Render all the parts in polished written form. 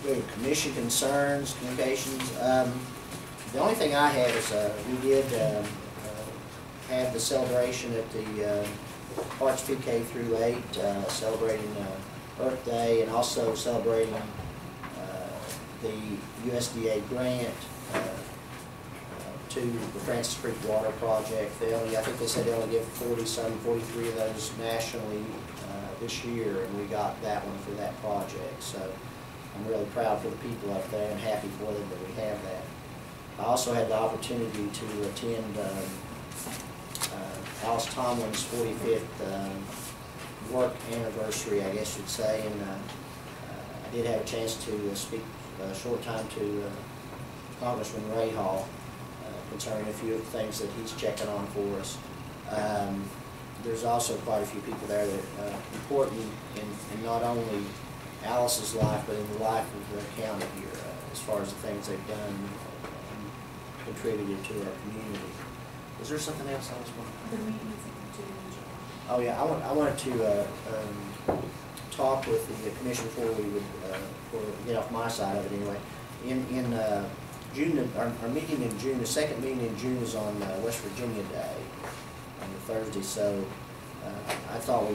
Commission concerns, communications. The only thing I have is we did have the celebration at the Hartsfield K through 8, celebrating Earth Day and also celebrating the USDA grant to the Francis Creek Water Project. They only, I think they said they only give 43 of those nationally this year, and we got that one for that project. So I'm really proud for the people up there and happy for them that we have that. I also had the opportunity to attend Alice Tomlin's 45th work anniversary, I guess you'd say, and I did have a chance to speak a short time to Congressman Ray Hall concerning a few of the things that he's checking on for us. There's also quite a few people there that are important in not only Alice's life, but in the life of the county here, as far as the things they've done and contributed to our community. Was there something else I was wondering? The meetings in June and July. Oh yeah, I wanted to talk with the commission before we would get off my side of it anyway. In June, our meeting in June, the second meeting in June is on West Virginia Day, on the Thursday. So I thought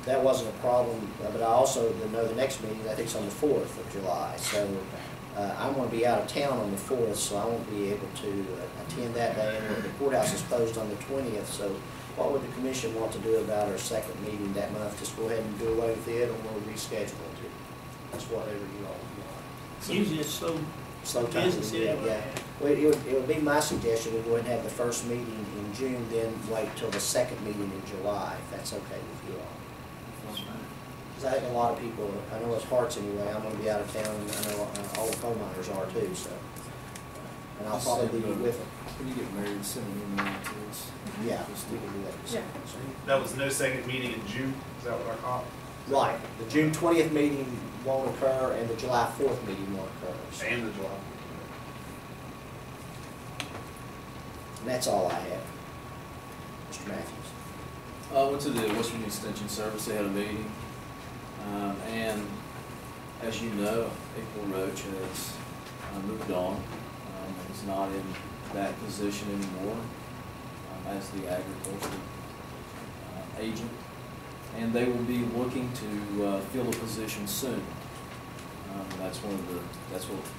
that wasn't a problem, but I also know the next meeting, I think, is on the 4th of July. So I'm going to be out of town on the 4th, so I won't be able to attend that day. And the courthouse is closed on the 20th. So what would the commission want to do about our second meeting that month? Just go ahead and do away with it, or we'll reschedule it. That's whatever you all want. So usually it's slow time. Yeah. Well, it would be my suggestion we go ahead and have the first meeting in June, then wait till the second meeting in July, if that's okay with you all. That's fine. Because I think a lot of people, I know it's Hearts anyway, I'm going to be out of town, and I know all the coal miners are too, so. And I'll probably be with them. When you get married, send an email to us. Yeah, we can do that. Yeah. That was no second meeting in June, is that what I caught? Right. The June 20th meeting won't occur, and the July 4th meeting won't occur. So. And the July. And that's all I have. Mr. Matthews. I went to the West Virginia Extension Service. They had a meeting, and as you know, April Roach has moved on. He's not in that position anymore as the agriculture agent, and they will be looking to fill a position soon. That's what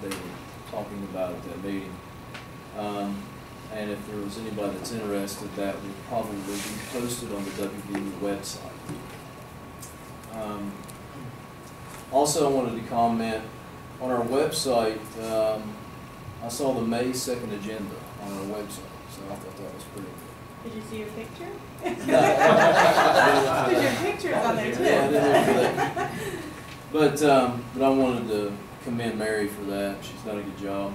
they were talking about at that meeting. And if there was anybody that's interested, that would probably be posted on the WVU website. Also, I wanted to comment on our website. I saw the May 2nd agenda on our website, so I thought that was pretty good. Did you see your picture? No. Because your picture's on there too. Yeah, I didn't look for that. But I wanted to commend Mary for that. She's done a good job.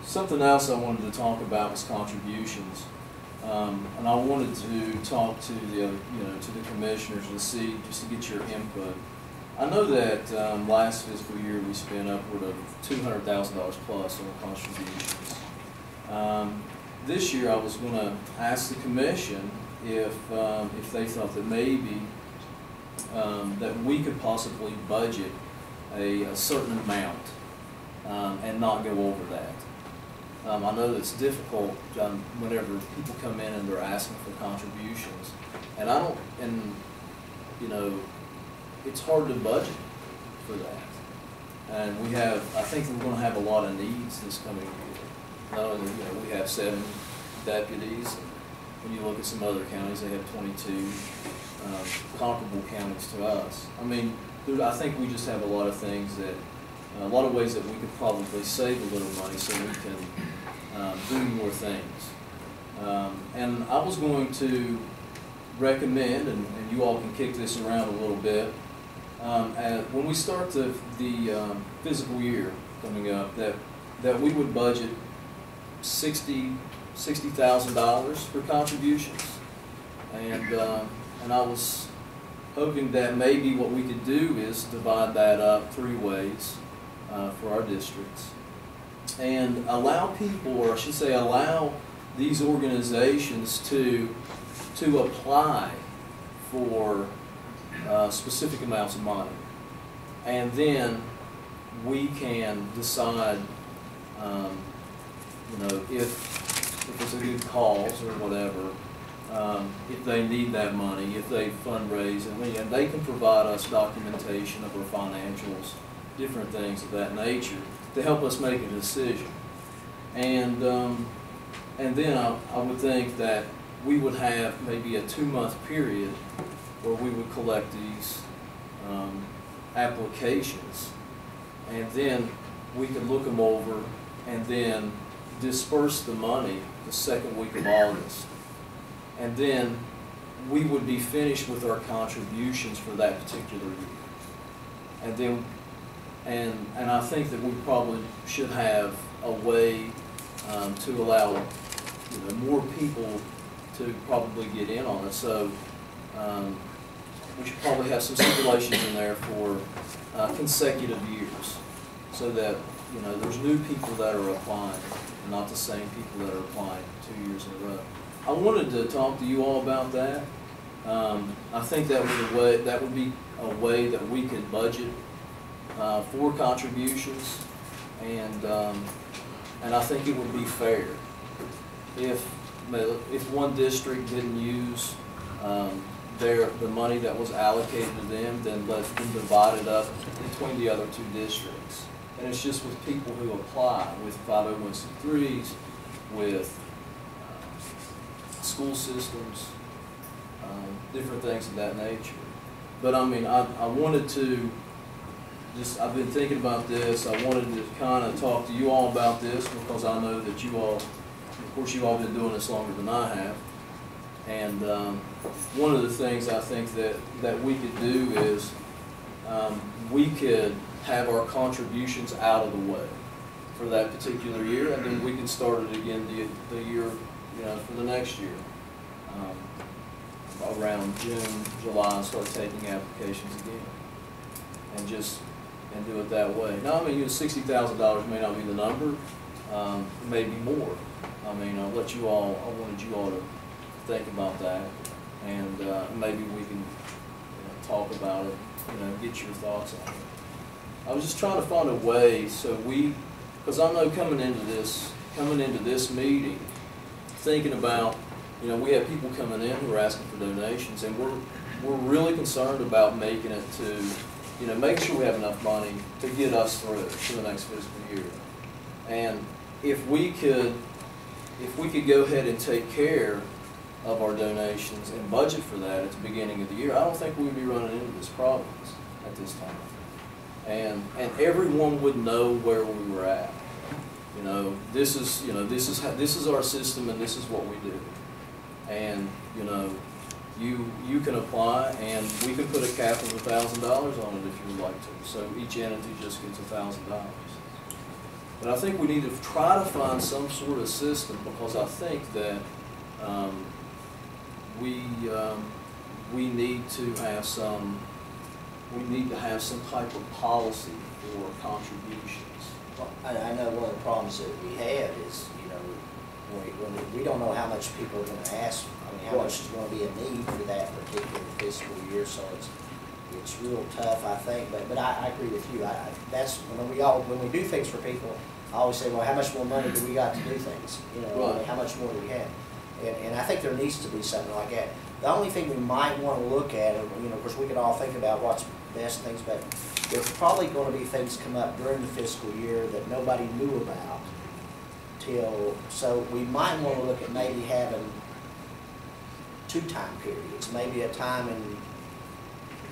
Something else I wanted to talk about was contributions, and I wanted to talk to the other, to the commissioners to see, just to get your input. I know that last fiscal year we spent upward of $200,000 plus on contributions. This year I was going to ask the commission if they thought that maybe that we could possibly budget a certain amount. And not go over that. I know that's difficult whenever people come in and they're asking for contributions, and it's hard to budget for that. And I think we're going to have a lot of needs this coming year. Not only, we have 7 deputies. When you look at some other counties, they have 22 comparable counties to us. I mean, I think we just have a lot of things that. A lot of ways that we could probably save a little money so we can do more things. And I was going to recommend, and you all can kick this around a little bit, when we start the fiscal year coming up, that we would budget $60,000 for contributions. And I was hoping that maybe what we could do is divide that up 3 ways. For our districts, and allow people, or I should say allow these organizations to apply for specific amounts of money. And then we can decide, you know, if it's a good cause or whatever, if they need that money, if they fundraise, and they can provide us documentation of our financials, different things of that nature, to help us make a decision. And then I would think that we would have maybe a 2-month period where we would collect these applications, and then we could look them over and then disperse the money the second week of August. And then we would be finished with our contributions for that particular year. And then, and I think that we probably should have a way to allow, you know, more people to probably get in on it. So we should probably have some stipulations in there for consecutive years, so that, you know, there's new people that are applying, and not the same people that are applying 2 years in a row. I wanted to talk to you all about that. I think that would be a way that we could budget for contributions, and I think it would be fair if one district didn't use the money that was allocated to them, then let them divide it up between the other 2 districts. And it's just with people who apply, with 501c3s, with school systems, different things of that nature. But I mean, I wanted to I've been thinking about this. I wanted to kind of talk to you all about this, because I know that you all, of course, you all been doing this longer than I have. And one of the things I think that we could do is we could have our contributions out of the way for that particular year, and then we can start it again the year, you know, for the next year, around June, July, and start taking applications again, and do it that way. Now, I mean, $60,000 may not be the number, maybe more. I mean, I wanted you all to think about that, and maybe we can, you know, talk about it, you know, get your thoughts on it. I was just trying to find a way so because I know coming into this meeting, thinking about, you know, we have people coming in who are asking for donations, and we're really concerned about making it to, you know, make sure we have enough money to get us through to the next fiscal year. And if we could go ahead and take care of our donations and budget for that at the beginning of the year, I don't think we'd be running into these problems at this time. And everyone would know where we were at. You know, this is our system, and this is what we do. And, you know, you can apply, and we can put a cap of $1,000 on it if you would like to. So each entity just gets $1,000. But I think we need to try to find some sort of system, because I think that we need to have some type of policy for contributions. Well, I know one of the problems that we have is, you know, when we don't know how much people are going to ask. I mean, how much is going to be a need for that particular fiscal year. So it's real tough, I think. But I agree with you. That's when we do things for people, I always say, well, how much more money do we got to do things? You know, right. I mean, how much more do we have? And I think there needs to be something like that. The only thing we might want to look at, you know, of course, we could all think about what's best things, but there's probably going to be things come up during the fiscal year that nobody knew about so we might want to look at maybe having 2 time periods, maybe a time in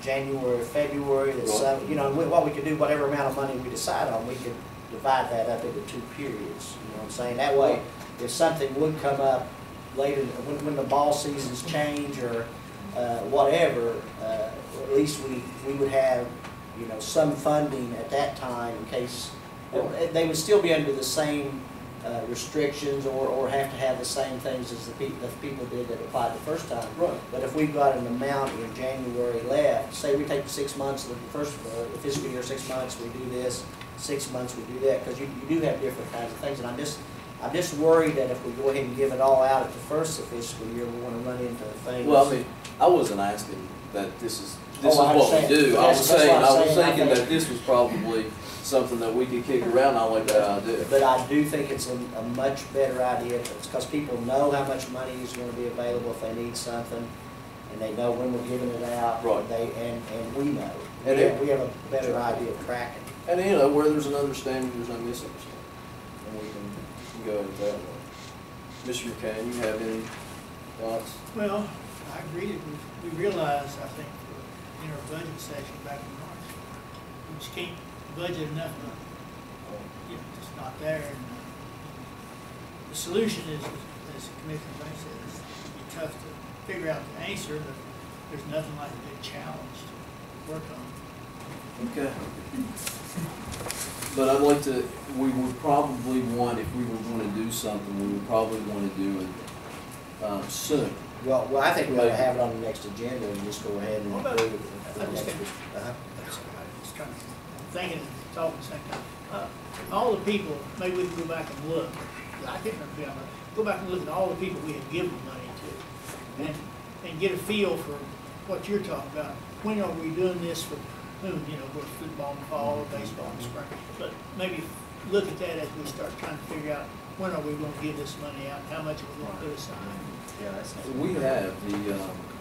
January or February, that's, you know, what we could do, whatever amount of money we decide on, we could divide that up into 2 periods, you know what I'm saying? That way, if something would come up later, when the ball seasons change or whatever, at least we would have, you know, some funding at that time in case they would still be under the same restrictions or have to have the same things as the people did that applied the first time. Right. But if we've got an amount in January left, say we take 6 months, the fiscal year 6 months, we do this, 6 months we do that, because you do have different kinds of things, and I'm just worried that if we go ahead and give it all out at the first of the fiscal year, we want to run into things. Well, I mean, I wasn't asking that this is this is Oh, I what we understand. do. I That's- was that's saying, what I'm I was saying. I thinking that think- this was probably something that we could kick around. I like that idea. But I do think it's a much better idea, because people know how much money is gonna be available if they need something, and they know when we're giving it out. Right. And we know. And We have a better idea of tracking. And you know, where there's an understanding, there's no misunderstanding. And we can go at it that way. Mr. McCann, you have any thoughts? Well, I agree that we realized, I think, in our budget session back in March, we just can't budget enough money. You know, it's not there. And the solution is, as Commissioner Banks said, it'd be tough to figure out the answer, but there's nothing like a big challenge to work on. Okay. But I'd like to, we would probably want, if we were going to do something, we would probably want to do it soon. Well, I think we ought to have it on the next agenda and just go ahead and What about- approve it for the I just next think- week. Uh-huh. I was trying to, thinking, and talking at the same time. All the people, maybe we can go back and look, I can't remember, go back and look at all the people we have given money to, and get a feel for what you're talking about. When are we doing this for whom, you know, with football in the fall, or baseball in the spring? But maybe look at that as we start trying to figure out, when are we gonna give this money out, how much are we gonna put aside? Yeah, that's. We have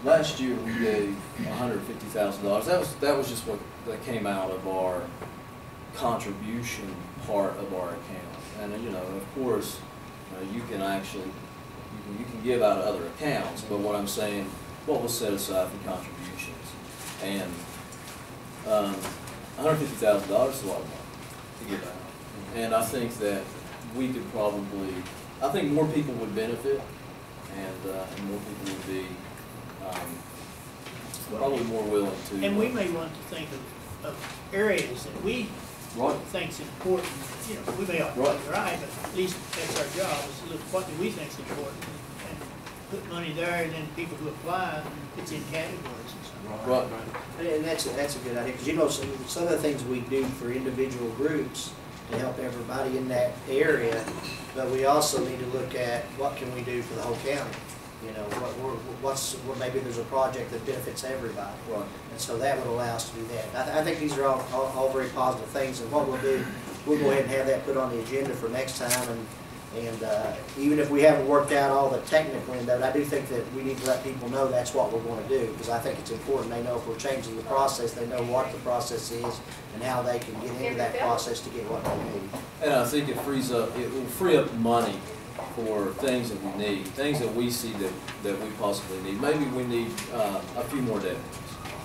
last year we gave $150,000. That was just what that came out of our contribution part of our account. And you know, of course, you can actually, you can give out of other accounts, but what I'm saying, what was set aside for contributions. And $150,000 is a lot of money to give out. And I think that we could probably, I think more people would benefit, and more people would be probably more willing to. And we may want to think of areas that we Right. think's important, you know, we may not be Right. right, but at least that's our job, is to look, what do we think's important, and put money there, and then people who apply, it's in categories and stuff. Right. And that's a good idea, because you know, some of the things we do for individual groups to help everybody in that area, but we also need to look at what can we do for the whole county. You know, what maybe there's a project that benefits everybody. Right. And so that would allow us to do that. I think these are all very positive things, and what we'll do, we'll go ahead and have that put on the agenda for next time, and even if we haven't worked out all the technical end of it, I do think that we need to let people know that's what we're going to do, because I think it's important. They know if we're changing the process, they know what the process is and how they can get into that process to get what they need. And I think it will free up money for things that we need, things that we see that we possibly need. Maybe we need a few more deputies.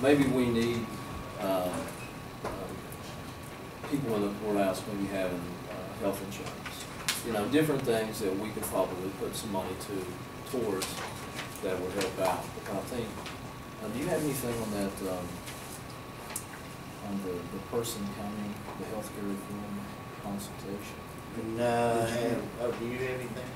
Maybe we need people in the courthouse maybe having health insurance. You know, different things that we could probably put some money towards that would help out. I think, do you have anything on that, on the person coming, the healthcare reform consultation? No, do you have anything?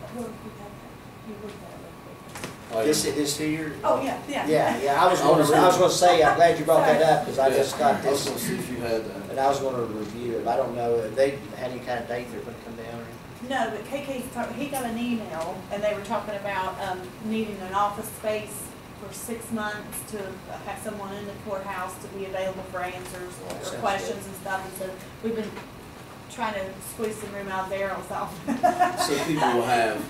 Oh, This here? Oh, yeah. Yeah, I was gonna say, I'm glad you brought that up, because I just got I was this, gonna see if you had that. and I was gonna review it. I don't know, have they had any kind of date they're gonna come down or? No, but he got an email, and they were talking about needing an office space for 6 months to have someone in the courthouse to be available for answers Well, or sounds questions and stuff. And so we've been trying to squeeze some room out there also. So people will have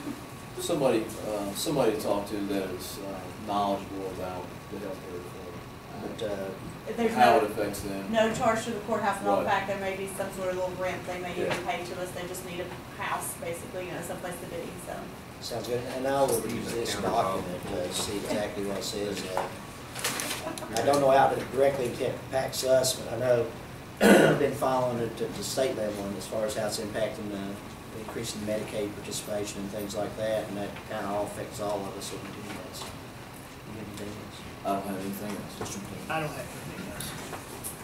somebody to talk to that is knowledgeable about the healthcare reform, But, There's how it no, affects them. no charge to the courthouse, and all Right. the fact there may be some sort of little rent they may even Yeah. pay to us. They just need a house, basically, you know, someplace to be, so. sounds good, and I will use this document to see exactly what it says. I don't know how it directly impacts us, but I know I've been following it at the state level and as far as how it's impacting the increasing Medicaid participation and things like that, and that kind of all affects all of us. Anything else? I don't have anything else. Mr. McKinney. I don't have anything else.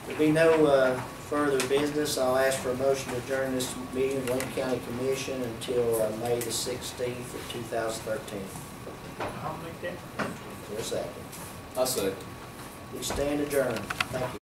There'll be no further business. I'll ask for a motion to adjourn this meeting of Lincoln County Commission until May the 16th of 2013. I'll make that. For a second. I say. We stand adjourned. Thank you.